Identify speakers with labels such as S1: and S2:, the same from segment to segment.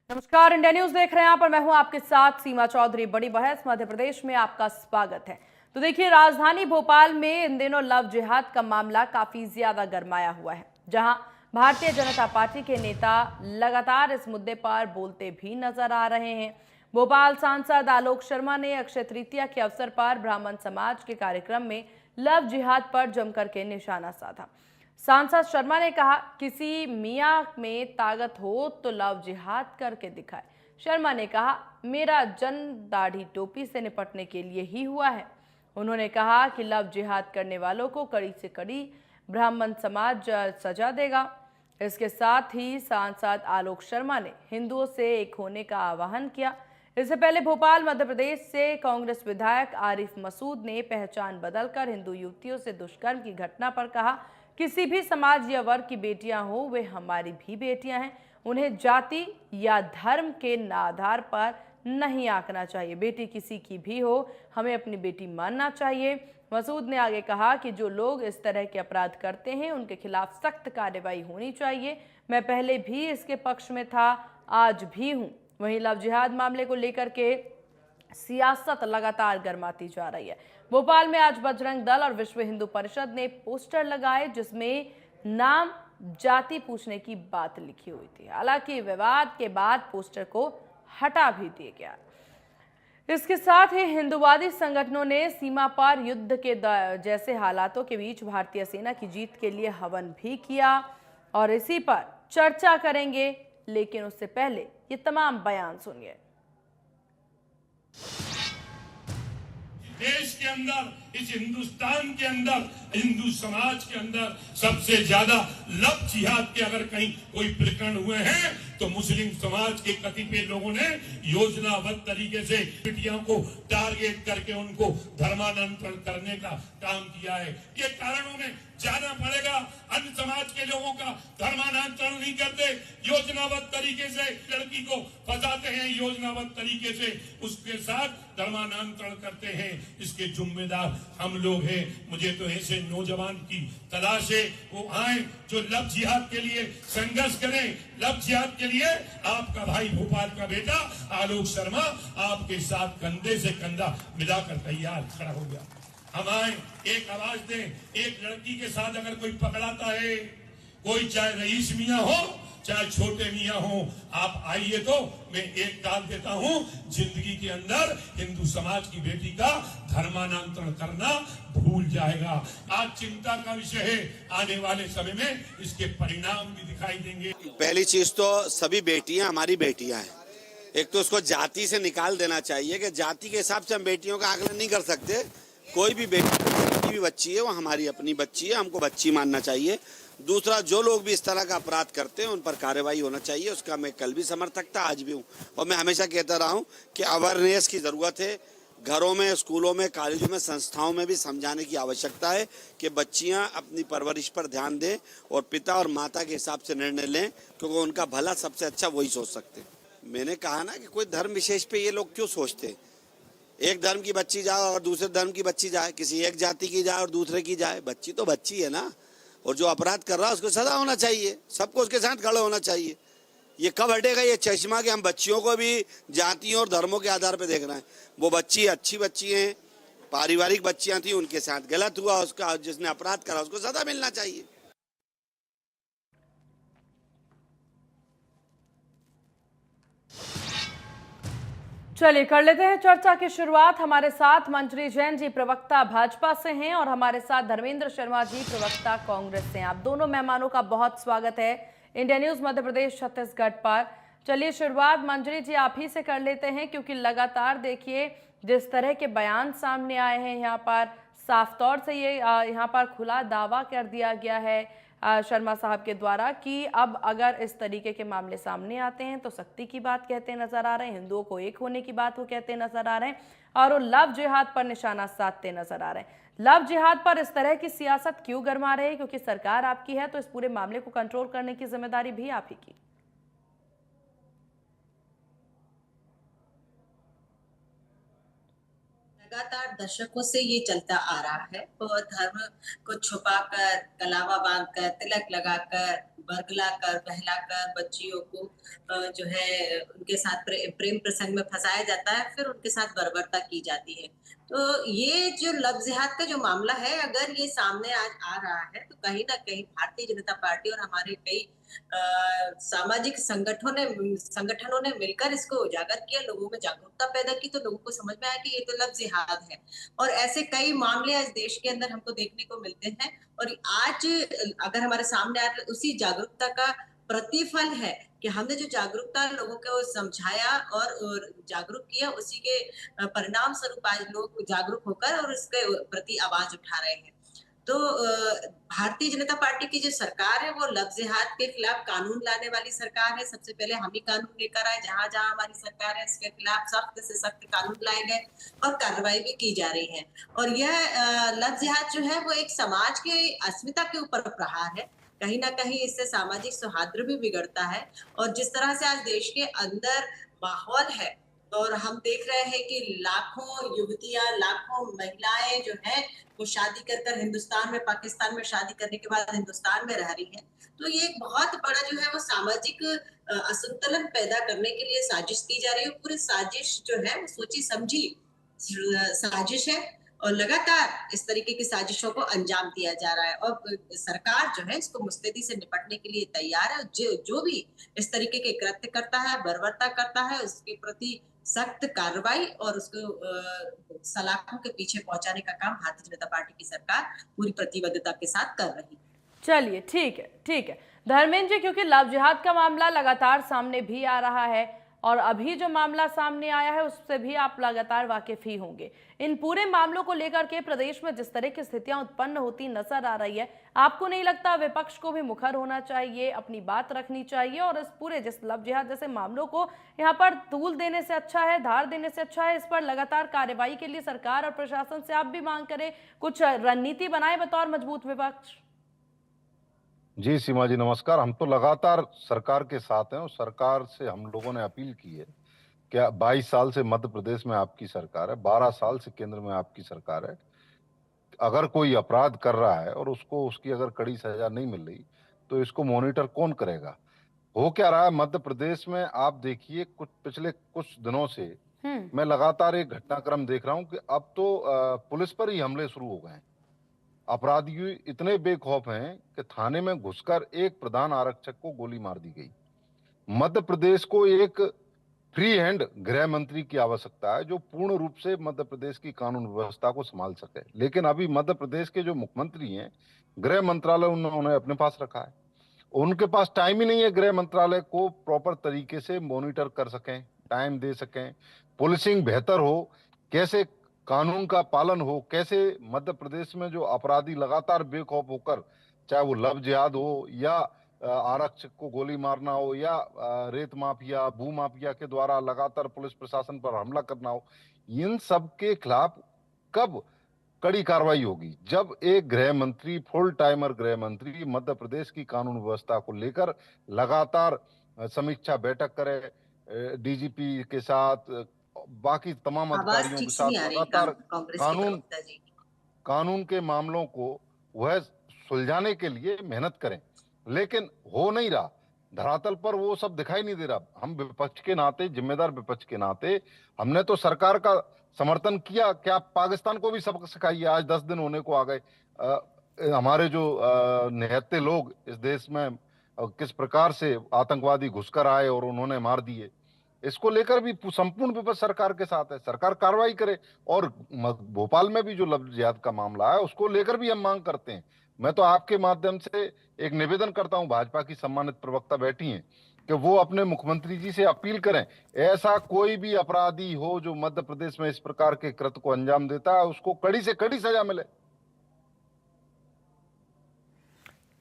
S1: नमस्कार, India news देख रहे हैं आप और मैं हूं आपके साथ सीमा चौधरी। बड़ी बहस मध्य प्रदेश में आपका स्वागत है। तो देखिए, राजधानी भोपाल में इन दिनों लव जिहाद का मामला काफी ज्यादा गरमाया हुआ है, जहां भारतीय जनता पार्टी के नेता लगातार इस मुद्दे पर बोलते भी नजर आ रहे हैं। भोपाल सांसद आलोक शर्मा ने अक्षय तृतीया के अवसर पर ब्राह्मण समाज के कार्यक्रम में लव जिहाद पर जमकर के निशाना साधा। सांसद शर्मा ने कहा, किसी मियां में ताकत हो तो लव जिहाद करके दिखाए। शर्मा ने कहा, मेरा जन्म दाढ़ी टोपी से निपटने के लिए ही हुआ है। उन्होंने कहा कि लव जिहाद करने वालों को कड़ी से कड़ी ब्राह्मण समाज सजा देगा। इसके साथ ही सांसद आलोक शर्मा ने हिंदुओं से एक होने का आह्वान किया। इससे पहले भोपाल मध्य प्रदेश से कांग्रेस विधायक आरिफ मसूद ने पहचान बदलकर हिंदू युवतियों से दुष्कर्म की घटना पर कहा, किसी भी समाज या वर्ग की बेटियां हो, वे हमारी भी बेटियां हैं। उन्हें जाति या धर्म के आधार पर नहीं आंकना चाहिए। बेटी किसी की भी हो, हमें अपनी बेटी मानना चाहिए। मसूद ने आगे कहा कि जो लोग इस तरह के अपराध करते हैं, उनके खिलाफ सख्त कार्रवाई होनी चाहिए। मैं पहले भी इसके पक्ष में था, आज भी हूं। वहीं लव जिहाद मामले को लेकर के सियासत लगातार गर्माती जा रही है। भोपाल में आज बजरंग दल और विश्व हिंदू परिषद ने पोस्टर लगाए, जिसमें नाम जाति पूछने की बात लिखी हुई थी। हालांकि विवाद के बाद पोस्टर को हटा भी दिया गया। इसके साथ ही हिंदुवादी संगठनों ने सीमा पार युद्ध के जैसे हालातों के बीच भारतीय सेना की जीत के लिए हवन भी किया और इसी पर चर्चा करेंगे। लेकिन उससे पहले ये तमाम बयान सुनिए।
S2: देश के अंदर, इस हिंदुस्तान के अंदर, हिंदू समाज के अंदर सबसे ज्यादा लव जिहाद के अगर कहीं कोई प्रकरण हुए हैं तो मुस्लिम समाज के कतिपय लोगों ने योजनाबद्ध तरीके से बेटियों को टारगेट करके उनको धर्मांतरण करने का काम किया है। ये कारणों में जाना पड़ेगा। अन्य समाज के लोगों का धर्मांतरण नहीं करते, योजनाबद्ध तरीके से लड़की को फंसाते हैं, योजनाबद्ध तरीके से उसके साथ धर्मांतरण करते हैं। इसके जिम्मेदार हम लोग हैं। मुझे तो ऐसे नौजवान की तलाश है, वो आए जो लव जिहाद के लिए संघर्ष करें। लव जिहाद के लिए आपका भाई भोपाल का बेटा आलोक शर्मा आपके साथ कंधे से कंधा मिलाकर तैयार खड़ा हो गया। हम आए, एक आवाज दें। एक लड़की के साथ अगर कोई पकड़ाता है, कोई चाहे रईस मियां हो चाहे छोटे मियां हो, आप आइए तो मैं एक डाल देता हूं। जिंदगी के अंदर हिंदू समाज की बेटी का धर्मांतरण करना भूल जाएगा। आज चिंता का विषय है, आने वाले समय में इसके परिणाम भी दिखाई देंगे।
S3: पहली चीज तो सभी बेटियां हमारी बेटियां हैं। एक तो उसको जाति से निकाल देना चाहिए कि जाति के हिसाब से हम बेटियों का आकलन नहीं कर सकते। कोई भी बेटी भी बच्ची है, वो हमारी अपनी बच्ची है, हमको बच्ची मानना चाहिए। दूसरा, जो लोग भी इस तरह का अपराध करते हैं उन पर कार्रवाई होना चाहिए। उसका मैं कल भी समर्थक था, आज भी हूँ और मैं हमेशा कहता रहा हूँ कि अवेयरनेस की जरूरत है। घरों में, स्कूलों में, कॉलेजों में, संस्थाओं में भी समझाने की आवश्यकता है कि बच्चियां अपनी परवरिश पर ध्यान दें और पिता और माता के हिसाब से निर्णय लें, क्योंकि उनका भला सबसे अच्छा वही सोच सकते हैं। मैंने कहा ना कि कोई धर्म विशेष पे ये लोग क्यों सोचते। एक धर्म की बच्ची जाए और दूसरे धर्म की बच्ची जाए, किसी एक जाति की जाए और दूसरे की जाए, बच्ची तो बच्ची है ना। और जो अपराध कर रहा है उसको सजा होना चाहिए, सबको उसके साथ खड़े होना चाहिए। ये कब हटेगा ये चश्मा कि हम बच्चियों को भी जातियों और धर्मों के आधार पर देख रहे हैं। वो बच्ची अच्छी बच्ची हैं, पारिवारिक बच्चियां थी, उनके साथ गलत हुआ, उसका जिसने अपराध करा उसको सजा मिलना चाहिए।
S1: चलिए कर लेते हैं चर्चा की शुरुआत। हमारे साथ मंजरी जैन जी प्रवक्ता भाजपा से हैं और हमारे साथ धर्मेंद्र शर्मा जी प्रवक्ता कांग्रेस से हैं। आप दोनों मेहमानों का बहुत स्वागत है इंडिया न्यूज मध्य प्रदेश छत्तीसगढ़ पर। चलिए शुरुआत मंजरी जी आप ही से कर लेते हैं, क्योंकि लगातार देखिए जिस तरह के बयान सामने आए हैं, यहाँ पर साफ तौर से ये यहाँ पर खुला दावा कर दिया गया है शर्मा साहब के द्वारा कि अब अगर इस तरीके के मामले सामने आते हैं तो सख्ती की बात कहते नजर आ रहे हैं, हिंदुओं को एक होने की बात वो कहते नजर आ रहे हैं और वो लव जिहाद पर निशाना साधते नजर आ रहे हैं। लव जिहाद पर इस तरह की सियासत क्यों गरमा रहे हैं? क्योंकि सरकार आपकी है तो इस पूरे मामले को कंट्रोल करने की जिम्मेदारी भी आप ही की।
S4: लगातार दशकों से ये चलता आ रहा है और धर्म को छुपाकर, कलावा बांधकर, तिलक लगाकर बरगला कर बहला कर बच्चियों को जो है उनके साथ प्रेम प्रसंग में फंसाया जाता है, फिर उनके साथ बर्बरता की जाती है। तो ये जो लव जिहाद का जो मामला है, अगर ये सामने आज आ रहा है तो कहीं ना कहीं भारतीय जनता पार्टी और हमारे कई सामाजिक संगठनों ने मिलकर इसको उजागर किया, लोगों में जागरूकता पैदा की, तो लोगों को समझ में आया कि ये तो लव जिहाद है। और ऐसे कई मामले आज देश के अंदर हमको देखने को मिलते हैं, और आज अगर हमारे सामने आ उसी जागरूकता का प्रतिफल है कि हमने जो जागरूकता लोगों को समझाया और जागरूक किया, उसी के परिणाम स्वरूप आज लोग जागरूक होकर और इसके प्रति आवाज उठा रहे हैं। तो भारतीय जनता पार्टी की जो सरकार है वो लव जिहाद के खिलाफ कानून लाने वाली सरकार है। सबसे पहले हम ही कानून लेकर आए, जहां जहां हमारी सरकार है इसके खिलाफ सख्त से सख्त कानून लाए गए और कार्रवाई भी की जा रही है। और यह लव जिहाद जो है वो एक समाज के अस्मिता के ऊपर प्रहार है। कहीं ना कहीं इससे सामाजिक सौहार्द भी बिगड़ता है, और जिस तरह से आज देश के अंदर माहौल है और हम देख रहे हैं कि लाखों युवतियां, लाखों महिलाएं जो हैं वो शादी कर हिंदुस्तान में, पाकिस्तान में शादी करने के बाद हिंदुस्तान में रह रही हैं। तो ये एक बहुत बड़ा जो है वो सामाजिक असंतुलन पैदा करने के लिए साजिश की जा रही है। पूरी साजिश जो है वो सोची समझी साजिश है, और लगातार इस तरीके की साजिशों को अंजाम दिया जा रहा है। और सरकार जो है इसको मुस्तैदी से निपटने के लिए तैयार है। जो भी इस तरीके के कृत्य करता है, बर्बरता करता है, उसके प्रति सख्त कार्रवाई और उसको सलाखों के पीछे पहुंचाने का काम भारतीय जनता पार्टी की सरकार पूरी प्रतिबद्धता के साथ कर रही है।
S1: चलिए ठीक है, ठीक है धर्मेंद्र जी, क्योंकि लव जिहाद का मामला लगातार सामने भी आ रहा है और अभी जो मामला सामने आया है उससे भी आप लगातार वाकिफ ही होंगे। इन पूरे मामलों को लेकर के प्रदेश में जिस तरह की स्थितियां उत्पन्न होती नजर आ रही है, आपको नहीं लगता विपक्ष को भी मुखर होना चाहिए, अपनी बात रखनी चाहिए और इस पूरे जिस लव जिहाद जैसे मामलों को यहाँ पर तूल देने से अच्छा है, धार देने से अच्छा है, इस पर लगातार कार्रवाई के लिए सरकार और प्रशासन से आप भी मांग करें, कुछ रणनीति बनाए बतौर मजबूत विपक्ष?
S5: जी सीमा जी नमस्कार। हम तो लगातार सरकार के साथ हैं और सरकार से हम लोगों ने अपील की है। क्या 22 साल से मध्य प्रदेश में आपकी सरकार है, 12 साल से केंद्र में आपकी सरकार है। अगर कोई अपराध कर रहा है और उसको उसकी अगर कड़ी सजा नहीं मिल रही तो इसको मॉनिटर कौन करेगा? हो क्या रहा है मध्य प्रदेश में, आप देखिए पिछले कुछ दिनों से मैं लगातार एक घटनाक्रम देख रहा हूं कि अब तो पुलिस पर ही हमले शुरू हो गए हैं। अपराधी इतने बेखौफ हैं कि थाने में घुसकर एक प्रधान आरक्षक को गोली मार दी गई। मध्य प्रदेश को एक फ्री हैंड गृह मंत्री की आवश्यकता है जो पूर्ण रूप से मध्य प्रदेश की कानून व्यवस्था को संभाल सके, लेकिन अभी मध्य प्रदेश के जो मुख्यमंत्री हैं, गृह मंत्रालय उन्होंने अपने पास रखा है। उनके पास टाइम ही नहीं है गृह मंत्रालय को प्रॉपर तरीके से मॉनिटर कर सकें, टाइम दे सकें, पुलिसिंग बेहतर हो, कैसे कानून का पालन हो, कैसे मध्य प्रदेश में जो अपराधी लगातार बेखौफ होकर, चाहे वो लव जिहाद हो या आरक्षक को गोली मारना हो या रेत माफिया, भू माफिया के द्वारा लगातार पुलिस प्रशासन पर हमला करना हो, इन सब के खिलाफ कब कड़ी कार्रवाई होगी? जब एक गृह मंत्री, फुल टाइमर गृह मंत्री मध्य प्रदेश की कानून व्यवस्था को लेकर लगातार समीक्षा बैठक करे, डीजीपी के साथ, बाकी तमाम अधिकारियों के साथ लगातार कानून के मामलों को वह सुलझाने के लिए मेहनत करें, लेकिन हो नहीं रहा। धरातल पर वो सब दिखाई नहीं दे रहा। हम विपक्ष के नाते, जिम्मेदार विपक्ष के नाते, हमने तो सरकार का समर्थन किया। क्या पाकिस्तान को भी सबक सिखाइए? आज 10 दिन होने को आ गए। हमारे जो निहत्थे लोग इस देश में किस प्रकार से आतंकवादी घुसकर आए और उन्होंने मार दिए, इसको लेकर भी संपूर्ण विपक्ष सरकार के साथ है। सरकार कार्रवाई करे। और भोपाल में भी जो लव जिहाद का मामला है उसको लेकर भी हम मांग करते हैं। मैं तो आपके माध्यम से एक निवेदन करता हूं, भाजपा की सम्मानित प्रवक्ता बैठी हैं, कि वो अपने मुख्यमंत्री जी से अपील करें, ऐसा कोई भी अपराधी हो जो मध्य प्रदेश में इस प्रकार के कृत्य को अंजाम देता है उसको कड़ी से कड़ी सजा मिले।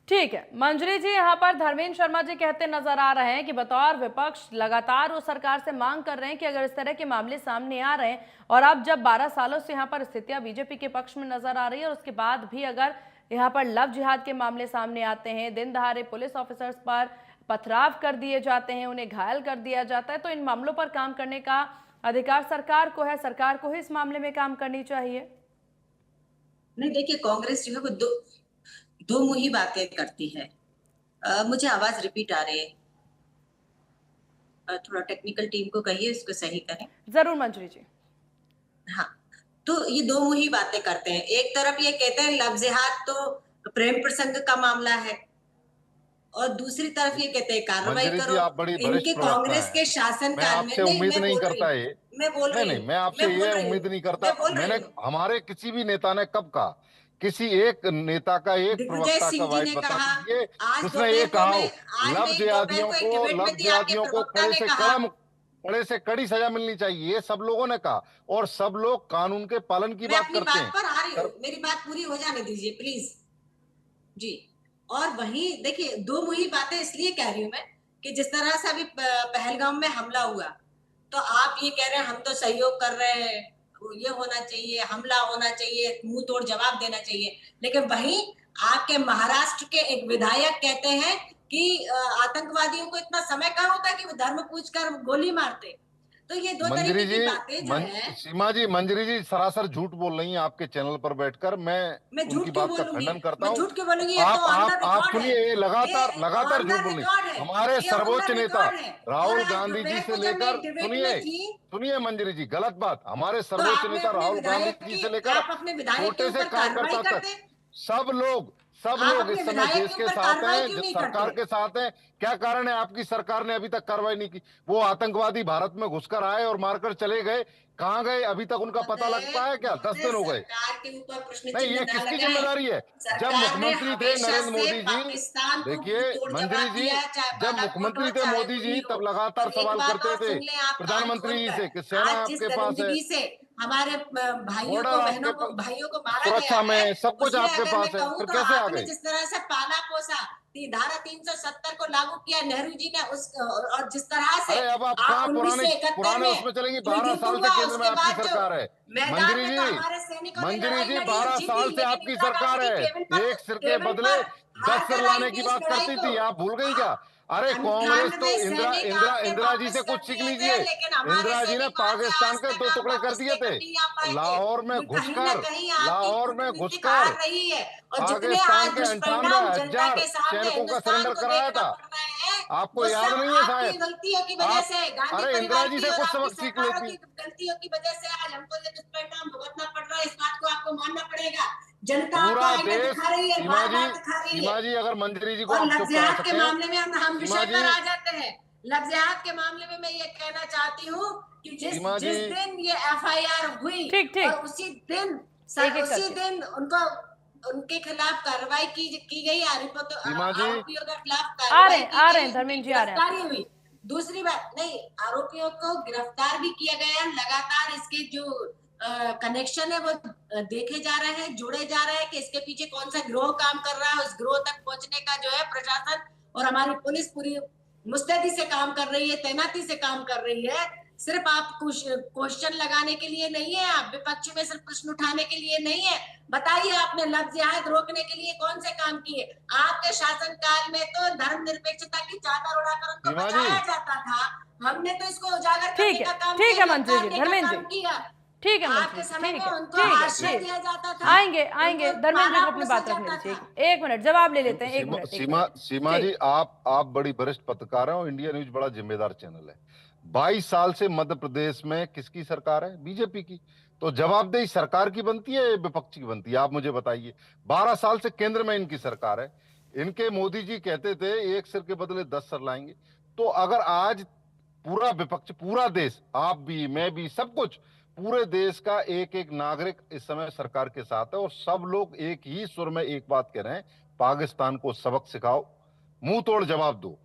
S1: ठीक है मंजरी जी, यहाँ पर धर्मेंद्र शर्मा जी कहते नजर आ रहे हैं कि बतौर विपक्ष लगातार वो सरकार से मांग कर रहे हैं कि अगर इस तरह के मामले सामने आ रहे हैं और अब जब 12 सालों से यहाँ पर स्थितियां बीजेपी के पक्ष में नजर आ रही है और उसके बाद भी अगर यहाँ पर लव जिहाद के मामले सामने आते हैं, दिन दहाड़े पुलिस ऑफिसर्स पर पथराव कर दिए जाते हैं, उन्हें घायल कर दिया जाता है, तो इन मामलों पर काम करने का अधिकार सरकार को है। सरकार को ही इस मामले में काम करनी चाहिए।
S4: नहीं, देखिए कांग्रेस जो है वो दो मुही बातें करती है। मुझे आवाज रिपीट आ रही है। थोड़ा टेक्निकल टीम को कहिए इसको सही करें।
S1: जरूर मंजरी जी।
S4: हाँ, तो ये दो मुही बातें करते हैं। एक तरफ ये कहते हैं लव जिहाद तो प्रेम प्रसंग का मामला है, और दूसरी तरफ ये कहते हैं कार्रवाई
S5: मंजरी
S4: करो।
S5: जी, आप बड़ी वरिष्ठ
S4: इनके
S5: प्रवक्ता
S4: कांग्रेस के
S5: हैं।
S4: शासन
S5: मैं
S4: काल में
S5: आपसे
S4: नहीं,
S5: उम्मीद
S4: मैं
S5: नहीं
S4: बोल रही
S5: करता
S4: हूँ,
S5: ये।
S4: मैं बोल
S5: नहीं
S4: रही
S5: नहीं,
S4: हूँ,
S5: मैं आपसे
S4: मैं बोल
S5: ये
S4: रही हूँ,
S5: उम्मीद नहीं करता।
S4: मैं बोल रही
S5: मैंने
S4: हूँ।
S5: हमारे किसी भी नेता ने कब कहा, किसी एक नेता का, एक
S4: दिग्विजय
S5: प्रवक्ता का
S4: सिंह जी
S5: वाइट
S4: ने
S5: बता
S4: कहा,
S5: दीजिए
S4: आज
S5: जिसने ये
S4: दोपहर को
S5: कहा
S4: मैं
S5: हो
S4: आज
S5: लव
S4: मैं दोपहर
S5: जिहादियों
S4: को एक
S5: को,
S4: डिबेट में
S5: लव
S4: थी, आपके
S5: जिहादियों को
S4: प्रवक्ता ने कहा।
S5: कड़े से कड़ी सजा मिलनी चाहिए, ये सब लोगों ने कहा। और सब लोग कानून के पालन की
S4: मैं
S5: बात
S4: अपनी
S5: करते
S4: बात
S5: हैं।
S4: पर आ रही हूँ, मेरी बात पूरी हो जाने दीजिए प्लीज जी। और वहीं देखिए, दो मुही बातें इसलिए कह रही हूं मैं कि जिस तरह से अभी पहलगाम में हमला हुआ, तो आप ये कह रहे हैं हम तो सहयोग कर रहे हैं, ये होना चाहिए, हमला होना चाहिए, मुंह तोड़ जवाब देना चाहिए, लेकिन वहीं आपके महाराष्ट्र के एक विधायक कहते हैं कि आतंकवादियों को इतना समय कहाँ होता है कि वो धर्म पूछकर गोली मारते। तो ये दो
S5: मंजरी
S4: तरीके की
S5: जी,
S4: बातें जो है।
S5: सीमा जी, मंजरी जी सरासर झूठ बोल रही हैं आपके चैनल पर बैठकर। मैं
S4: मैं झूठ
S5: उनकी
S4: क्यों
S5: बात का
S4: बोलूंगी?
S5: खंडन करता
S4: मैं
S5: हूं।
S4: झूठ क्यों बोलूंगी? ये तो ऑन द
S5: आप
S4: रिकॉर्ड है।
S5: सुनिए, ये
S4: ये
S5: लगातार लगातार
S4: ऑन द
S5: झूठ बोल रही।
S4: रिकॉर्ड है।
S5: हमारे
S4: ये ऑन द
S5: सर्वोच्च नेता
S4: रिकॉर्ड है। और
S5: राहुल
S4: आज
S5: गांधी जी
S4: दोपहर
S5: से
S4: को जब मैं
S5: लेकर,
S4: एक डिबेट
S5: सुनिए
S4: में थी,
S5: सुनिए मंजरी जी, गलत बात, हमारे
S4: तो
S5: सर्वोच्च
S4: आपने
S5: नेता
S4: अपने
S5: राहुल गांधी
S4: विधायक
S5: जी
S4: की,
S5: से लेकर
S4: आप अपने विधायक के
S5: छोटे से
S4: ऊपर कार्रवाई
S5: कार्यकर्ता तक
S4: करते,
S5: सब लोग, सब
S4: आप
S5: लोग
S4: अपने
S5: इस समय
S4: विधायक
S5: देश
S4: के
S5: के
S4: ऊपर
S5: साथ
S4: कार्रवाई
S5: हैं,
S4: क्यों
S5: जो
S4: नहीं
S5: सरकार
S4: करते?
S5: के साथ हैं। क्या कारण है आपकी सरकार ने अभी तक कार्रवाई नहीं की? वो आतंकवादी भारत में घुसकर आए और मारकर चले गए, कहाँ गए अभी तक उनका पता लग
S4: महोदय,
S5: पाया क्या? 10
S4: महोदय,
S5: दिन हो गए।
S4: सरकार के ऊपर प्रश्न
S5: नहीं,
S4: चिन्ह
S5: ये
S4: न
S5: किसकी
S4: लगाएं।
S5: जिम्मेदारी है? जब
S4: सरकार ने
S5: मुख्यमंत्री थे
S4: हमेशा
S5: नरेंद्र
S4: से
S5: मोदी जी,
S4: पाकिस्तान को
S5: देखिए
S4: मुंह तोड़
S5: मंजरी
S4: जवाब
S5: जी,
S4: दिया है, चाहे
S5: जब
S4: बालाकोट हो
S5: मुख्यमंत्री थे
S4: चाहे
S5: मोदी जी
S4: उरी हो।
S5: तब लगातार
S4: और एक
S5: सवाल
S4: बात
S5: करते
S4: और
S5: थे
S4: सुन लें आप कान
S5: प्रधानमंत्री जी
S4: खोलकर,
S5: से कि सेना
S4: आज जिस
S5: आपके पास है,
S4: दरिंदगी से हमारे भाइयों को,
S5: बॉर्डर
S4: बहनों
S5: आपके
S4: को,
S5: पास,
S4: भाइयों को मारा गया
S5: सुरक्षा
S4: है,
S5: में सब कुछ
S4: उसमें
S5: आपके
S4: अगर मैं
S5: पास है,
S4: कहूँ
S5: फिर
S4: तो
S5: कैसे आ
S4: आपने
S5: गए?
S4: जिस तरह से पाला पोसा, धारा 370 को लागू किया नेहरू जी ने, उस और जिस तरह से
S5: अरे अब आप
S4: आप
S5: कहाँ पुराने
S4: 1971
S5: पुराने
S4: में
S5: उसमें चलेंगी?
S4: जो
S5: 12
S4: युद्ध
S5: साल से
S4: हुआ,
S5: केंद्र में
S4: उसके
S5: आपकी
S4: बाद जो
S5: सरकार है।
S4: मैदान
S5: मंजरी
S4: में तो
S5: जी,
S4: हमारे सैनिकों ने
S5: मंजरी
S4: लड़ाई
S5: जी,
S4: लड़ी और
S5: 12
S4: जीती,
S5: साल से
S4: लेकिन
S5: आपकी
S4: इंदिरा
S5: सरकार
S4: गांधी
S5: है। एक सिर के
S4: टेबल
S5: बदले
S4: पर
S5: 10
S4: हार
S5: सिर
S4: कर आई
S5: लाने
S4: थी
S5: की
S4: इस
S5: बात
S4: लड़ाई
S5: करती
S4: को।
S5: थी, आप भूल गई क्या? अरे कांग्रेस तो
S4: 98 सैनिक आपने
S5: इंदिरा जी
S4: वापस
S5: से
S4: कर
S5: कुछ सीख
S4: दिए थे,
S5: लीजिए।
S4: लेकिन हमारे
S5: इंदिरा जी ने
S4: सैनिक वहां से
S5: पाकिस्तान
S4: आज
S5: के
S4: तक
S5: 2
S4: आप
S5: टुकड़े कर
S4: वापस
S5: दिए
S4: लेकर
S5: थे
S4: नहीं आ पाए थे।
S5: लाहौर में
S4: कहीं ना
S5: घुसकर,
S4: कहीं आपकी
S5: लाहौर में
S4: कूटनीतिक
S5: घुसकर
S4: हार रही है, और जितने
S5: पाकिस्तान
S4: आज
S5: के
S4: दुष्परिणाम जनता
S5: 98,000
S4: के सामने
S5: सैनिकों का
S4: हिंदुस्तान
S5: सरेंडर
S4: को
S5: कराया
S4: देखना
S5: था।
S4: पड़ रहे हैं,
S5: आपको
S4: वो
S5: याद
S4: सब
S5: नहीं है
S4: आपकी
S5: शायद?
S4: गलतियों की वजह
S5: आप,
S4: से, गांधी
S5: अरे इंदिरा
S4: परिवार
S5: जी
S4: की
S5: से
S4: और
S5: कुछ
S4: आपकी
S5: सबक सीख
S4: सरकारों
S5: लेती।
S4: की गलतियों की वजह से आज हमको ये दुष्परिणाम भुगतना पड़ रहा है। इस बात को आपको मानना पड़ेगा। जनता आपको
S5: पूरा
S4: आईना
S5: देश,
S4: दिखा रही है,
S5: सीमा
S4: बार
S5: जी,
S4: बार दिखा रही है।
S5: सीमा जी, अगर मंजरी जी को
S4: और
S5: आप चुप करा
S4: लफ्जियात के
S5: सकें।
S4: मामले में हम
S5: सीमा
S4: विषय
S5: जी,
S4: पर आ जाते हैं। लफ्जियात के मामले में मैं ये कहना चाहती हूँ कि जिस
S5: सीमा जी,
S4: जिस दिन ये एफआईआर हुई,
S1: ठीक
S4: और
S1: ठीक, एक एक
S4: उसी
S1: करके।
S4: दिन उनको, उनके खिलाफ कार्रवाई की गई,
S5: सीमा जी,
S4: आरोपियों के खिलाफ
S1: आ रहे
S4: कार्रवाई
S1: हैं
S4: की
S1: आ रहे
S4: गई,
S1: हैं
S4: उनकी
S1: धर्मेंद्र जी, आ रहे हैं
S4: गिरफ्तारी
S1: आपकी।
S4: हुई। दूसरी बात नहीं, आरोपियों को गिरफ्तार भी किया गया, लगातार इसके जो कनेक्शन है वो देखे जा रहे हैं, जोड़े जा रहे हैं कि इसके पीछे कौन सा गिरोह काम कर रहा है। उस गिरोह तक पहुंचने का जो है प्रशासन और हमारी पुलिस पूरी मुस्तैदी से काम कर रही है, तैनाती से काम कर रही है। सिर्फ आप क्वेश्चन लगाने के लिए नहीं है, आप विपक्ष में सिर्फ प्रश्न उठाने के लिए नहीं है। बताइए आपने लव जिहाद रोकने के लिए कौन से काम किए? आपके शासन काल में तो धर्मनिरपेक्षता की चादर उड़ाकर उनको
S5: सीमा जी,
S4: बचाया जाता था। हमने तो इसको उजागर करने
S1: ठीक
S4: का काम
S1: है
S4: किया,
S1: मंजरी जी,
S4: ललकारने का
S1: धर्मेंद्र
S4: काम
S1: जी,
S4: किया।
S1: ठीक है मंजरी
S4: आपके
S1: जी,
S4: समय
S1: ठीक
S4: में
S1: है,
S4: उनको
S1: ठीक है,
S4: आश्रय
S1: ठीक।
S4: दिया जाता था,
S1: आएंगे आएंगे,
S4: उनको
S1: धर्मेंद्र जी
S4: पाला
S1: को अपनी
S4: पोसा
S1: बात रखने
S4: जाता
S1: दीजिए।
S4: था।
S1: एक मिनट, जवाब ले लेते हैं, एक मिनट, एक
S5: सीमा
S1: मिनट।
S5: सीमा जी,
S1: ठीक,
S5: आप बड़ी वरिष्ठ पत्रकार हैं और इंडिया न्यूज बड़ा जिम्मेदार चैनल है। 22 साल से मध्य प्रदेश में किसकी सरकार है? बीजेपी की। तो जवाबदेही सरकार की बनती है, विपक्ष की बनती है? आप मुझे बताइए। 12 साल से केंद्र में इनकी सरकार है। इनके मोदी जी कहते थे एक सिर के बदले 10 सिर लाएंगे। तो अगर आज पूरा विपक्ष, पूरा देश, आप भी, मैं भी, सब कुछ, पूरे देश का एक एक नागरिक इस समय सरकार के साथ है और सब लोग एक ही सुर में एक बात कह रहे हैं, पाकिस्तान को सबक सिखाओ, मुंह तोड़ जवाब दो।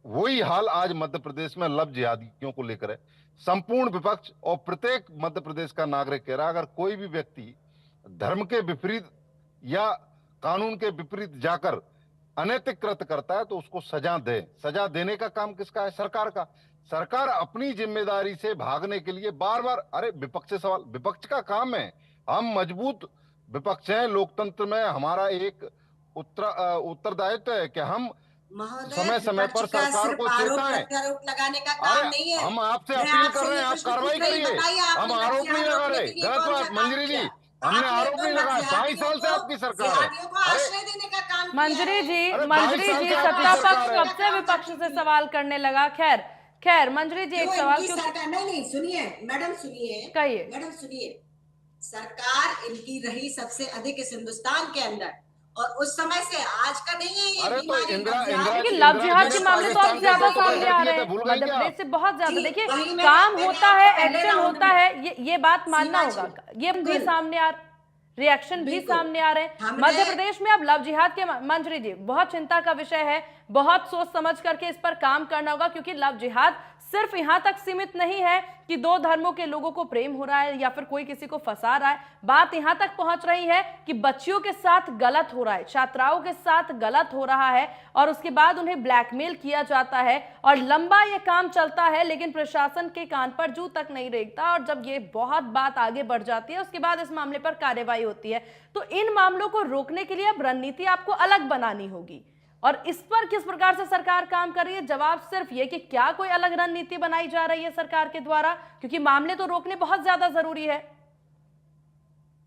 S5: वही हाल आज मध्य प्रदेश में लव जिहादियों को लेकर है। संपूर्ण विपक्ष और प्रत्येक मध्य प्रदेश का नागरिक कह रहा है अगर कोई भी व्यक्ति धर्म के विपरीत या कानून के विपरीत जाकर अनैतिक कृत्य करता है तो उसको सजा दे। सजा देने का काम किसका है? सरकार का। सरकार अपनी जिम्मेदारी से भागने के लिए बार बार, अरे विपक्ष से सवाल, विपक्ष का काम है, हम मजबूत विपक्ष हैं, लोकतंत्र में हमारा एक उत्तरदायित्व है कि हम
S4: महोदय,
S5: समय समय पर
S4: विपक्ष का
S5: सरकार
S4: सिर्फ
S5: को
S4: आरोप
S5: चेताएं।
S4: प्रत्यारोप लगाने का
S5: अरे
S4: काम नहीं है।
S5: हम आपसे
S4: मैं
S5: अपील कर
S4: आपसे
S5: रहे
S4: ये
S5: हैं, आप
S4: प्रश्न
S5: कार्रवाई
S4: पूछ रही हूँ,
S5: करिए।
S4: बताइए
S5: हम
S4: आपने लव
S5: आरोप नहीं
S4: जिहाद
S5: लगा
S4: रोकने
S5: रहे,
S4: के लिए
S5: गलत
S4: कौन सा
S5: बात
S4: काम
S5: मंजरी
S4: किया?
S5: जी, हमने
S4: आपने
S5: आरोप
S4: तो
S5: नहीं
S4: लव
S5: लगाया। 22
S4: जिहादियों
S5: साल से
S4: को,
S5: आपकी सरकार है।
S4: जिहादियों को
S5: अरे
S4: आश्रय देने का काम काम किया
S1: मंजरी
S4: है।
S1: जी,
S5: अरे
S1: मंजरी
S5: 22
S1: जी,
S5: साल से आपकी
S1: सत्ता
S5: सरकार
S1: पक्ष
S5: है।
S1: कब से विपक्ष से सवाल करने लगा? खैर खैर मंजरी जी, एक
S4: क्यों
S1: सवाल
S4: इनकी
S1: क्यों
S4: सरकार, नहीं सुनिए
S1: कहिए।
S4: मैडम सुनिए, सरकार इनकी रही सबसे अधिक इस हिंदुस्तान के अंदर, और उस समय से आज का नहीं है ये
S5: अरे तो
S4: बीमारी
S5: इंदिरा
S4: लव जिहाद।
S1: देखिए,
S5: इंदिरा
S1: लव
S5: जी
S1: जिहाद
S5: ने
S1: के मामले तो अब
S5: पाकिस्तान के
S1: ज्यादा
S5: साथ तो
S1: सामने
S5: कर
S1: आ
S5: दिए
S1: रहे
S5: थे,
S1: हैं,
S5: भूल गई
S1: मध्य
S5: क्या?
S1: प्रदेश से बहुत ज्यादा।
S4: जी,
S1: देखिए,
S4: वही
S1: काम
S4: मैंने
S1: होता
S4: आपको
S1: है,
S4: पहले
S1: एक्शन
S4: राउंड
S1: होता
S4: में
S1: है, ये बात मानना
S4: सीमा
S1: होगा।
S4: जी,
S1: ये भी
S4: बिल्कुल
S1: सामने आ रिएक्शन भी
S4: बिल्कुल
S1: सामने आ रहे हैं।
S4: हमने
S1: मध्य प्रदेश में अब लव जिहाद के मंजरी जी, बहुत चिंता का विषय है, बहुत सोच समझ करके इस पर काम करना होगा, क्योंकि लव जिहाद सिर्फ यहां तक सीमित नहीं है कि दो धर्मों के लोगों को प्रेम हो रहा है या फिर कोई किसी को फंसा रहा है। बात यहां तक पहुंच रही है कि बच्चियों के साथ गलत हो रहा है, छात्राओं के साथ गलत हो रहा है, और उसके बाद उन्हें ब्लैकमेल किया जाता है, और लंबा ये काम चलता है, लेकिन प्रशासन के कान पर जू तक नहीं रेंगता। और जब ये बहुत बात आगे बढ़ जाती है, उसके बाद इस मामले पर कार्रवाई होती है। तो इन मामलों को रोकने के लिए अब रणनीति आपको अलग बनानी होगी, और इस पर किस प्रकार से सरकार काम कर रही है? जवाब सिर्फ ये कि क्या कोई अलग रणनीति बनाई जा रही है सरकार के द्वारा, क्योंकि मामले तो रोकने बहुत ज्यादा जरूरी है।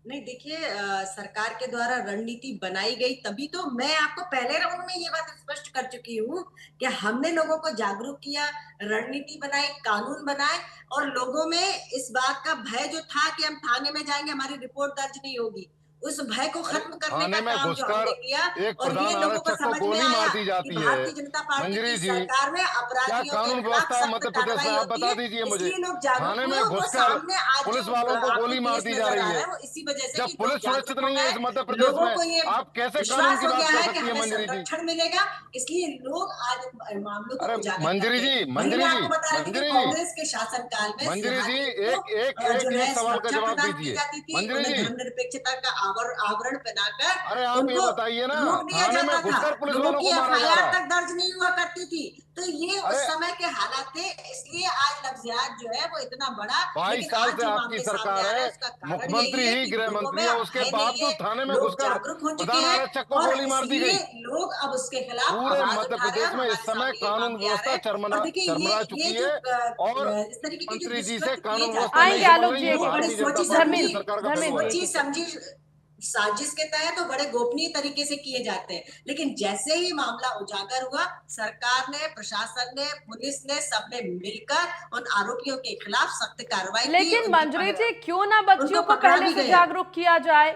S4: नहीं देखिए, सरकार के द्वारा रणनीति बनाई गई, तभी तो मैं आपको पहले राउंड में ये बात स्पष्ट कर चुकी हूँ कि हमने लोगों को जागरूक किया, रणनीति बनाई, कानून बनाए, और लोगों में इस बात का भय जो था कि हम थाने में जाएंगे हमारी रिपोर्ट दर्ज नहीं होगी, उस भय को खत्म करने
S5: थाने
S4: का
S5: में
S4: काम जो
S5: घुसकर
S4: हमने किया,
S5: एक
S4: और ये
S5: प्रधान
S4: लोगों को
S5: आरक्षक को
S4: समझ में
S5: गोली
S4: आया
S5: मार दी
S4: कि
S5: जाती है।
S4: भारतीय जनता पार्टी
S5: मंजरी
S4: की
S5: जी,
S4: सरकार में
S5: क्या
S4: अपराधियों के
S5: कानून
S4: खिलाफ
S5: व्यवस्था है
S4: सख्त
S5: मध्य प्रदेश में?
S4: कार्रवाई
S5: आप
S4: होती
S5: बता
S4: है,
S5: दीजिए मुझे।
S4: इसलिए लोग जागरूक
S5: थाने
S4: हुए,
S5: में
S4: और वो
S5: घुसकर
S4: सामने आज
S5: पुलिस
S4: जो
S5: वालों को
S4: आपको
S5: गोली मार
S4: केस
S5: दी जा
S4: नजर आ
S5: रही
S4: रहा
S5: है।
S4: है वो इसी वजह से
S5: जब
S4: कि लोग
S5: पुलिस सुरक्षित
S4: जागरूक हो
S5: नहीं है
S4: गए,
S5: इस मध्य प्रदेश
S4: लोगों
S5: में,
S4: को ये
S5: आप कैसे कानून
S4: विश्वास
S5: की
S4: हो
S5: बात
S4: गया
S5: कर
S4: है कि
S5: सकती है
S4: हमें
S5: मंजरी जी?
S4: संरक्षण मिलेगा, इसलिए लोग आज मामलों को
S5: अरे
S4: उजागर
S5: मंजरी
S4: करते
S5: जी,
S4: हैं। वही
S5: मंजरी
S4: मैं
S5: जी,
S4: आपको बता रही थी कि
S5: मंजरी जी,
S4: कांग्रेस के शासनकाल में
S5: मंजरी जी,
S4: सिंहानियों को
S5: एक एक
S4: जो
S5: एक
S4: है
S5: एक सवाल का
S4: सुरक्षा
S5: जवाब
S4: प्रदान की
S5: दीजिए
S4: जाती थी,
S5: मंजरी
S4: उन्हें
S5: जी।
S4: धर्मनिरपेक्षता का आवरण
S5: अरे
S4: पहनाकर
S5: आप ये
S4: उनको
S5: बताइए ना,
S4: रोक दिया
S5: थाने में
S4: जाता था,
S5: घुसकर पुलिस
S4: लोगों
S5: वालों
S4: की
S5: को मारा जा
S4: एफआईआर
S5: रहा है।
S4: तक दर्ज नहीं हुआ करती थी। तो ये उस
S5: अरे
S4: समय के हालात थे, इसलिए आज लफ्जियात जो है वो इतना बड़ा,
S5: 22
S4: लेकिन
S5: साल
S4: आज
S5: से
S4: जो
S5: आपकी
S4: मामले सामने
S5: सरकार
S4: आ रहे
S5: है,
S4: हैं उसका कारण
S5: मुख्यमंत्री
S4: यही है
S5: ही
S4: कि
S5: गृह
S4: लोगों में
S5: मंत्री है,
S4: अब
S5: उसके
S4: भय नहीं है,
S5: बावजूद थाने में
S4: लोग
S5: घुसकर
S4: जागरूक हो चुके
S5: प्रधान
S4: हैं,
S5: आरक्षक को
S4: और
S5: गोली मार दी
S4: इसलिए
S5: गई।
S4: लोग अब उसके खिलाफ
S5: पूरे
S4: आवाज
S5: मध्य
S4: उठा रहे हैं,
S5: प्रदेश
S4: और
S5: में इस
S4: हमारे
S5: समय
S4: सामने ये
S5: कानून
S4: मामले आ रहे
S5: व्यवस्था
S4: हैं। और देखिए
S5: चरमरा
S4: ये
S5: चुकी
S4: जो
S5: है, और
S4: इस तरीके के जो
S5: मंत्री जी से
S4: दुष्कृत्य किए
S5: कानून
S4: जाते
S5: व्यवस्था नहीं
S1: आएंगे
S4: हैं,
S5: संभल
S1: आलोक
S5: रही
S1: जी,
S5: है।
S1: एक
S4: वो बड़े
S5: भारतीय जनता
S4: सोची
S5: पार्टी की
S4: समझी
S5: सरकार का फेल हो
S1: धर्मेंद्र
S5: है।
S1: जी,
S4: सोची समझी साजिश के तहत तो बड़े गोपनीय तरीके से किए जाते हैं, लेकिन जैसे ही मामला उजागर हुआ, सरकार ने, प्रशासन ने, पुलिस ने, सबने मिलकर उन आरोपियों के खिलाफ सख्त कार्रवाई की,
S1: लेकिन मंजरी जी, क्यों ना बच्चियों
S4: उनको
S1: को
S4: पकड़ा
S1: पहले
S4: भी
S1: से
S4: गया।
S1: जागरूक किया जाए?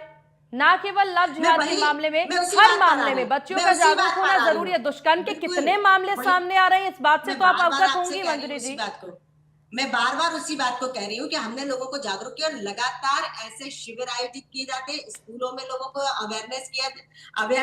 S1: ना केवल लव जिहाद के मामले में,
S4: मैं उसी
S1: हर
S4: बात पर आ
S1: मामले
S4: रही
S1: में
S4: हूँ,
S1: बच्चियों
S4: मैं
S1: का
S4: उसी
S1: जागरूक
S4: बात पर
S1: होना
S4: आ रही
S1: जरूरी
S4: हूँ।
S1: है। दुष्कर्म के
S4: बिल्कुल,
S1: कितने मामले
S4: वही
S1: सामने आ रहे हैं, इस बात से
S4: मैं
S1: तो आप
S4: बार बार
S1: अवगत
S4: आपसे
S1: होंगी
S4: कह रही
S1: मंजरी
S4: हूँ उसी
S1: जी।
S4: बात को, मैं बार बार उसी बात को कह रही हूँ कि हमने लोगों को जागरूक किया, और लगातार ऐसे शिविर आयोजित किए जाते हैं, स्कूलों में लोगों को अवेयर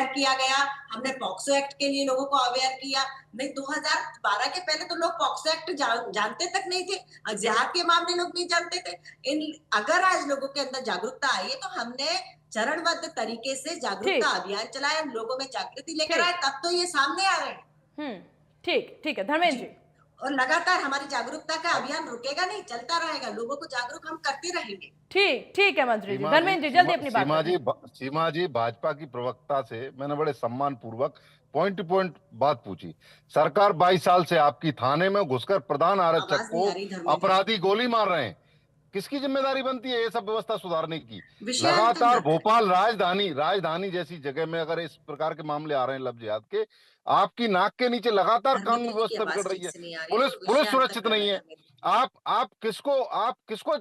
S4: किया गया, हमने पॉक्सो एक्ट के लिए लोगों को अवेयर किया। नहीं, 2012 के पहले तो लोग पॉक्सो एक्ट जानते तक नहीं थे, जिहाद के मामले लोग नहीं जानते थे। अगर आज लोगों के अंदर जागरूकता आई है, तो हमने चरणबद्ध तरीके से जागरूकता
S1: ठीक
S4: अभियान चलाया, लोगों में जागृति लेकर
S1: ठीक
S4: आए, तब तो ये सामने आ रहे हैं।
S1: ठीक ठीक है धर्मेंद्र जी।
S4: और लगातार हमारी जागरूकता का अभियान रुकेगा नहीं, चलता रहेगा, लोगों को जागरूक हम करते रहेंगे।
S1: ठीक ठीक है मंत्री जी।
S5: सीमा
S1: धर्मेंद्र जी, जल्दी अपनी बात करें।
S5: सीमा जी, भाजपा की प्रवक्ता से मैंने बड़े सम्मान पूर्वक पॉइंट टू पॉइंट बात पूछी। सरकार 22 साल से आपकी थाने में घुसकर प्रधान आरक्षक
S4: आवाज नहीं
S5: को
S4: आ रही धर्मेंद्र।
S5: अपराधी गोली मार रहे हैं। किसकी जिम्मेदारी बनती है ये सब व्यवस्था सुधारने की?
S4: विषयांतर
S5: लगातार
S4: मत।
S5: भोपाल राजधानी जैसी जगह में अगर इस प्रकार के मामले आ रहे हैं लव जिहाद के, आपकी नाक के नीचे लगातार कानून
S4: धर्मेंद्र जी की
S5: व्यवस्था बिगड़
S4: आवाज
S5: रही
S4: ठीक
S5: है।
S4: से नहीं आ रही है,
S5: पुलिस
S4: तो
S5: पुलिस
S4: विषयांतर
S5: सुरक्षित
S4: करना
S5: नहीं है।
S4: धर्मेंद्र।
S5: आप किसको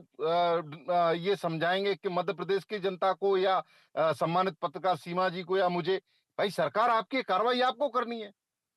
S5: ये समझाएंगे कि मध्य प्रदेश की जनता को या सम्मानित पत्रकार सीमा जी को या मुझे, भाई सरकार आपकी है, कार्रवाई आपको करनी है,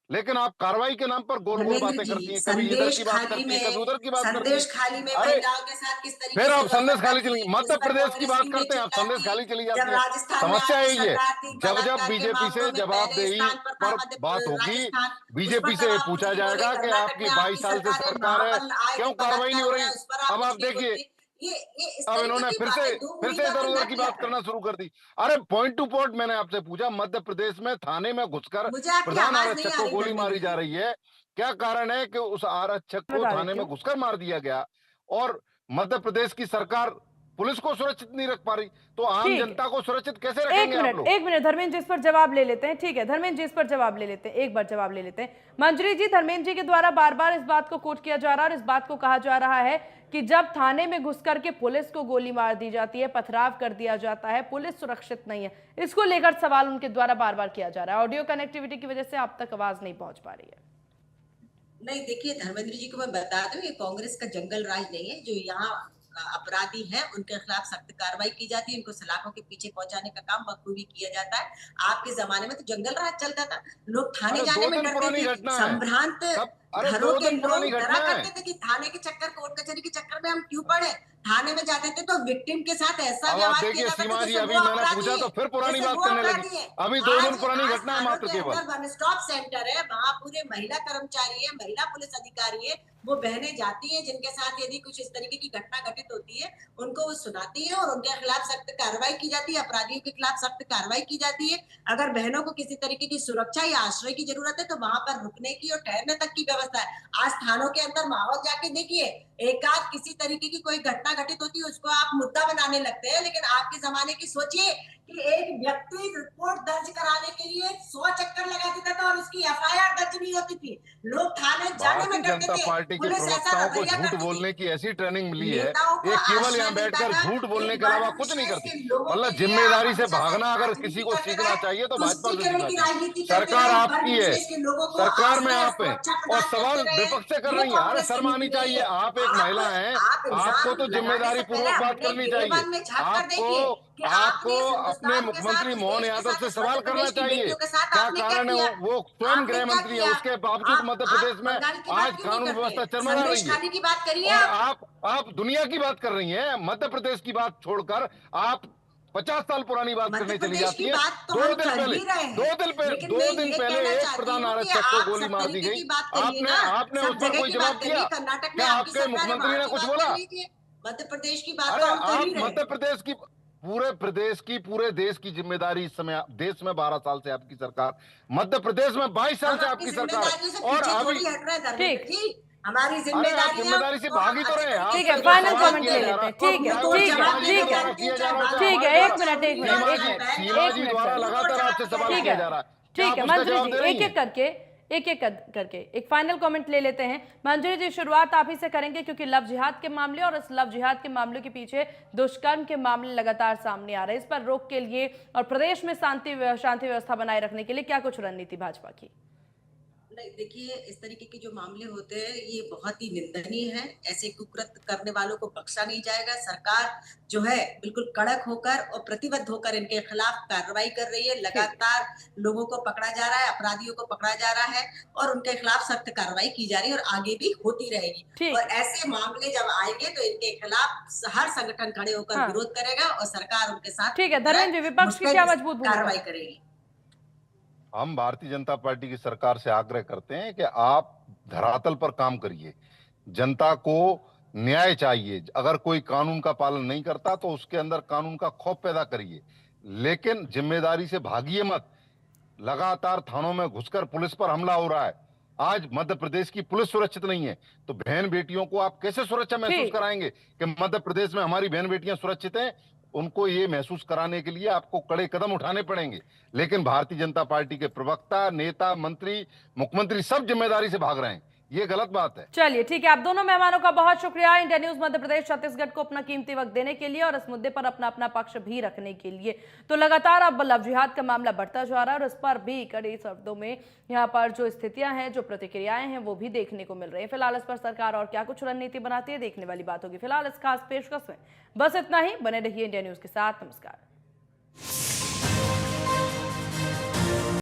S5: लेकिन आप कार्रवाई के नाम पर गोल गोल
S4: धर्मेंद्र
S5: बातें
S4: जी,
S5: करती हैं, कभी इधर की बात करती हैं, कभी उधर की बात करती हैं।
S4: संदेश खाली में
S5: अरे
S4: महिलाओं के साथ किस तरीके
S5: फिर
S4: से
S5: आप संदेश
S4: बर्बरता
S5: खाली
S4: की,
S5: चलेंगे,
S4: इस
S5: मध्य
S4: पर
S5: प्रदेश की
S4: कांग्रेस
S5: बात
S4: की
S5: करते हैं, आप
S4: चिंता
S5: संदेश
S4: की।
S5: खाली चली
S4: जब
S5: जाती है।
S4: राजस्थान में
S5: समस्या
S4: आपकी
S5: यही है,
S4: सरकार थी,
S5: जब
S4: बलात्कार के
S5: बीजेपी
S4: मामलों
S5: से
S4: में पहले
S5: जवाबदेही
S4: स्थान पर था
S5: पर बात होगी,
S4: राजस्थान, उस
S5: बीजेपी
S4: पर
S5: से
S4: तब आप कुछ
S5: पूछा
S4: नहीं बोले।
S5: जाएगा कि
S4: कर्नाटक
S5: आपकी
S4: में
S5: 22
S4: आपकी
S5: साल से
S4: सरकार है,
S5: सरकार
S4: वहां
S5: है,
S4: पर आए
S5: क्यों
S4: दिन
S5: कार्रवाई नहीं
S4: बलात्कार
S5: हो
S4: हो
S5: रही?
S4: रहा है, उस पर आप
S5: अब
S4: कुछ
S5: आप
S4: नहीं
S5: देखिए,
S4: बोलते। ये इस
S5: अब
S4: तरीके
S5: इन्होंने
S4: की
S5: फिर
S4: बातें, दो
S5: से
S4: मुड़ी
S5: इधर
S4: बातें
S5: उधर
S4: न
S5: की
S4: किया
S5: बात
S4: करें।
S5: करना शुरू कर दी। अरे पॉइंट टू पॉइंट मैंने आपसे पूछा, मध्य प्रदेश में थाने में घुसकर
S4: मुझे आपकी
S5: प्रधान
S4: आवाज नहीं
S5: आरक्षक
S4: आ
S5: को
S4: रही
S5: गोली
S4: धर्मेंद्र
S5: मारी जा
S4: जी।
S5: रही है। क्या कारण है कि उस आरक्षक को
S1: बता रही
S5: थाने में
S1: क्यों।
S5: घुसकर मार दिया गया? और मध्य प्रदेश की सरकार पुलिस को सुरक्षित नहीं रख पा रही, तो आम
S1: ठीक है।
S5: जनता को सुरक्षित कैसे रखेंगे आप लोग?
S1: एक मिनट धर्मेंद्र जी, इस पर जवाब ले लेते हैं। ठीक है धर्मेंद्र जी, इस पर जवाब ले लेते हैं, एक बार जवाब ले लेते हैं। मंजरी जी, धर्मेंद्र जी के द्वारा बार बार इस बात को कोट किया जा रहा है और इस बात को कहा जा रहा है कि जब थाने में घुस करके पुलिस को गोली मार दी जाती है, पथराव कर दिया जाता है, पुलिस सुरक्षित नहीं है। इसको लेकर सवाल उनके द्वारा बार बार किया जा रहा है। ऑडियो कनेक्टिविटी की वजह से आप तक आवाज नहीं पहुंच पा रही है।
S4: नहीं, देखिए धर्मेंद्र जी को मैं बता दूं, ये कांग्रेस का जंगल राज नहीं है। जो यहाँ अपराधी हैं उनके खिलाफ सख्त कार्रवाई की जाती है, उनको सलाखों के पीछे पहुंचाने का काम बखूबी किया जाता है। आपके जमाने में तो जंगल राज चलता था, लोग थाने
S5: अरे
S4: जाने
S5: 2
S4: में
S5: दिन
S4: डरते
S5: पुरानी
S4: थे,
S5: घटना है।
S4: संभ्रांत
S5: अरे
S4: घरों
S5: 2
S4: के
S5: दिन
S4: लोग
S5: पुरानी
S4: डरा
S5: घटना है।
S4: करते थे कि थाने के चक्कर, कोर्ट कचहरी के चक्कर में हम क्यों पड़े। थाने में जाते थे तो विक्टिम के साथ ऐसा
S5: अब आप
S4: व्यवहार
S5: देखिए
S4: किया जाता
S5: सीमा
S4: था
S5: जी,
S4: जैसे
S5: अभी
S4: वो
S5: मैंने
S4: अपराधी
S5: पूछा तो
S4: है,
S5: फिर पुरानी
S4: जैसे
S5: बात
S4: वो
S5: करने
S4: अपराधी
S5: लगी।
S4: है।
S5: अभी 2 दिन
S4: आज
S5: पुरानी
S4: आज
S5: घटना है
S4: थानों
S5: मात्र
S4: के
S5: केवल।
S4: अंदर वन स्टॉप सेंटर है, वहाँ पूरे महिला कर्मचारी है, महिला पुलिस अधिकारी है, वो बहनें जाती हैं जिनके साथ यदि कुछ इस तरीके की घटना घटित होती है, उनको वो सुनाती है और उनके खिलाफ सख्त कार्रवाई की जाती है, अपराधियों के खिलाफ सख्त कार्रवाई की जाती है। अगर बहनों को किसी तरीके की सुरक्षा या आश्रय की जरूरत है तो वहां पर रुकने की और ठहरने तक की व्यवस्था है। आज थानों के अंदर माहौल जाके देखिए, एकाध किसी तरीके की कोई घटना घटित होती है उसको आप मुद्दा बनाने लगते हैं, लेकिन आपके जमाने की सोचिए कि एक व्यक्ति रिपोर्ट दर्ज कराने के लिए 100 चक्कर लगा देता था और उसकी एफआईआर दर्ज नहीं होती थी। लोग थाने जाने में
S5: भारतीय
S4: डरते
S5: जनता
S4: थे,
S5: पार्टी के
S4: पुलिस ऐसा
S5: प्रवक्ताओं को
S4: रवैया
S5: झूठ
S4: करती थी।
S5: बोलने की ऐसी ट्रेनिंग मिली है,
S4: नेताओं को
S5: ये केवल
S4: आश्रय
S5: यहाँ
S4: मिलता
S5: बैठकर
S4: था,
S5: झूठ बोलने
S4: एक
S5: के अलावा
S4: वर्ग
S5: कुछ नहीं
S4: विशेष
S5: करती।
S4: के लोगों
S5: मतलब
S4: के लिए
S5: जिम्मेदारी
S4: आप
S5: से
S4: हमेशा से
S5: भागना, अगर किसी
S4: राजनीति
S5: को
S4: करते
S5: सीखना
S4: रहे,
S5: चाहिए तो भाजपा से
S4: तुष्टीकरण
S5: सीखना
S4: की
S5: चाहिए।
S4: राजनीति करते
S5: सरकार
S4: रहे,
S5: आपकी
S4: वर्ग
S5: है,
S4: विशेष के लोगों को
S5: सरकार में
S4: आश्रय
S5: आप हैं
S4: सुरक्षा
S5: और
S4: प्रदान
S5: सवाल
S4: करते रहे।
S5: विपक्ष से कर
S4: ये
S5: रही है। अरे
S4: कांग्रेस की
S5: शर्म आनी
S4: नीति नहीं
S5: चाहिए,
S4: है।
S5: आप एक महिला हैं,
S4: आप
S5: आपको
S4: इल्जाम
S5: तो
S4: लगाने
S5: जिम्मेदारी
S4: से पहले
S5: पूर्वक बात
S4: अपने
S5: करनी चाहिए।
S4: गिरेबान में झांक कर देखिए कि
S5: आपको
S4: आपने इस
S5: अपने
S4: हिंदुस्तान के साथ,
S5: मुख्यमंत्री
S4: इस
S5: मोहन
S4: देश के
S5: यादव
S4: साथ,
S5: से
S4: इस
S5: सवाल
S4: मध्य
S5: करना
S4: प्रदेश की
S5: चाहिए,
S4: बेटियों के साथ
S5: क्या
S4: आपने क्या
S5: कारण है
S4: किया?
S5: वो स्वयं
S4: आपने
S5: गृह
S4: क्या
S5: मंत्री है,
S4: किया?
S5: उसके बावजूद मध्य प्रदेश में
S4: बंगाल की
S5: आज
S4: बात क्यों नहीं
S5: कानून
S4: करते?
S5: व्यवस्था चरमरा
S4: संदेश
S5: रही है।
S4: खाली की बात करिए
S5: और
S4: आप।
S5: आप दुनिया की बात कर रही हैं, मध्य प्रदेश की बात छोड़कर आप 50 साल पुरानी बात
S4: मध्य
S5: करने चली
S4: प्रदेश
S5: जाती
S4: की
S5: है।
S4: बात तो
S5: 2
S4: हम
S5: दिन
S4: कर
S5: पहले
S4: ही रहे हैं, लेकिन
S5: 2
S4: मैं
S5: दिन
S4: ये
S5: पहले
S4: कहना
S5: एक
S4: चाहती
S5: प्रधान
S4: हूँ कि
S5: आरक्षक को
S4: आप
S5: गोली
S4: सब
S5: मार दी
S4: तरीके
S5: गई।
S4: की बात करिए
S5: आपने
S4: ना,
S5: आपने
S4: सब
S5: उस पर
S4: जगह
S5: कोई
S4: की
S5: जवाब
S4: बात करिए।
S5: दिया?
S4: कर्नाटक में
S5: क्या
S4: आपकी
S5: आपके
S4: सरकार है,
S5: मुख्यमंत्री
S4: वहां
S5: ने
S4: की
S5: कुछ
S4: बात
S5: बोला?
S4: कर लीजिए। मध्य प्रदेश की बात
S5: अरे
S4: तो हम कर ही
S5: आप
S4: रहे हैं।
S5: मध्य प्रदेश की, पूरे प्रदेश की, पूरे देश की जिम्मेदारी इस समय देश में 12 साल से आपकी सरकार, मध्य प्रदेश में 22 साल
S4: हम
S5: से
S4: अपनी
S5: आपकी सरकार
S4: जिम्मेदारियों से
S5: और
S4: पीछे
S5: अभी।
S4: थोड़ी हट रहे हैं धर्मेंद्र
S1: ठीक।
S4: जी। हमारी
S5: अरे आप
S4: जिम्मेदारियां
S5: जिम्मेदारी से
S4: तो
S5: भाग
S4: हम
S5: ही तो
S4: अच्छे
S5: रहे हैं।
S4: तरीके
S1: ठीक
S4: से
S1: है,
S5: आपसे जो
S1: फाइनल
S5: सवाल
S1: कमेंट
S5: किया
S1: ले
S5: जा
S1: लेते
S5: रहा
S1: हैं।
S5: है,
S1: ठीक है
S5: चाहे वो
S1: ठीक है
S5: सीमा जी
S1: ठीक
S5: के
S1: है
S5: द्वारा किया जा रहा है, चाहे
S1: ठीक है,
S5: हमारे
S1: एक
S5: द्वारा।
S1: मिनट
S5: सीमा जी, सीमा
S1: एक
S5: जी
S1: मिनट
S5: द्वारा
S1: सर,
S5: लगातार आपसे सवाल
S1: ठीक
S5: किया
S1: है
S5: जा रहा है, क्या
S1: ठीक
S5: आप
S1: है।
S5: उसका
S1: मंजरी
S5: जवाब
S1: जी
S5: दे रही
S1: एक
S5: हैं?
S1: एक करके एक फाइनल कमेंट ले लेते हैं। मंजरी जी, शुरुआत आप ही से करेंगे क्योंकि लव जिहाद के मामले और इस लव जिहाद के मामले के पीछे दुष्कर्म के मामले लगातार सामने आ रहे हैं। इस पर रोक के लिए और प्रदेश में शांति व्यवस्था बनाए रखने के लिए क्या कुछ रणनीति भाजपा की?
S4: नहीं, देखिए इस तरीके के जो मामले होते हैं ये बहुत ही निंदनीय है। ऐसे कुकृत्य करने वालों को बख्शा नहीं जाएगा। सरकार जो है बिल्कुल कड़क होकर और प्रतिबद्ध होकर इनके खिलाफ कार्रवाई कर रही है। लगातार लोगों को पकड़ा जा रहा है, अपराधियों को पकड़ा जा रहा है और उनके खिलाफ सख्त कार्रवाई की जा रही है और आगे भी होती रहेगी।
S1: ठीक।
S4: और ऐसे मामले जब आएंगे तो इनके खिलाफ हर संगठन खड़े होकर विरोध करेगा और सरकार उनके साथ
S1: ठीक है। धर्मेंद्र जी, विपक्ष की क्या मजबूत भूमिका?
S4: कार्रवाई करेगी।
S5: हम भारतीय जनता पार्टी की सरकार से आग्रह करते हैं कि आप धरातल पर काम करिए। जनता को न्याय चाहिए। अगर कोई कानून का पालन नहीं करता तो उसके अंदर कानून का खौफ पैदा करिए, लेकिन जिम्मेदारी से भागिए मत। लगातार थानों में घुसकर पुलिस पर हमला हो रहा है। आज मध्य प्रदेश की पुलिस सुरक्षित नहीं है तो बहन बेटियों को आप कैसे सुरक्षा महसूस कराएंगे कि मध्य प्रदेश में हमारी बहन बेटियां सुरक्षित हैं? उनको ये महसूस कराने के लिए आपको कड़े कदम उठाने पड़ेंगे। लेकिन भारतीय जनता पार्टी के प्रवक्ता, नेता, मंत्री, मुख्यमंत्री सब जिम्मेदारी से भाग रहे हैं, ये गलत बात है।
S1: चलिए ठीक है, आप दोनों मेहमानों का बहुत शुक्रिया इंडिया न्यूज मध्य प्रदेश छत्तीसगढ़ को अपना कीमती वक्त देने के लिए और इस मुद्दे पर अपना पक्ष भी रखने के लिए। तो लगातार अब लव जिहाद का मामला बढ़ता जा रहा है और इस पर भी कड़े शब्दों में यहाँ पर जो स्थितियां हैं, जो प्रतिक्रियाएं हैं, वो भी देखने को मिल रही है। फिलहाल इस पर सरकार और क्या कुछ रणनीति बनाती है, देखने वाली बात होगी। फिलहाल इस खास पेशकश में बस इतना ही। बने रहिए इंडिया न्यूज के साथ। नमस्कार।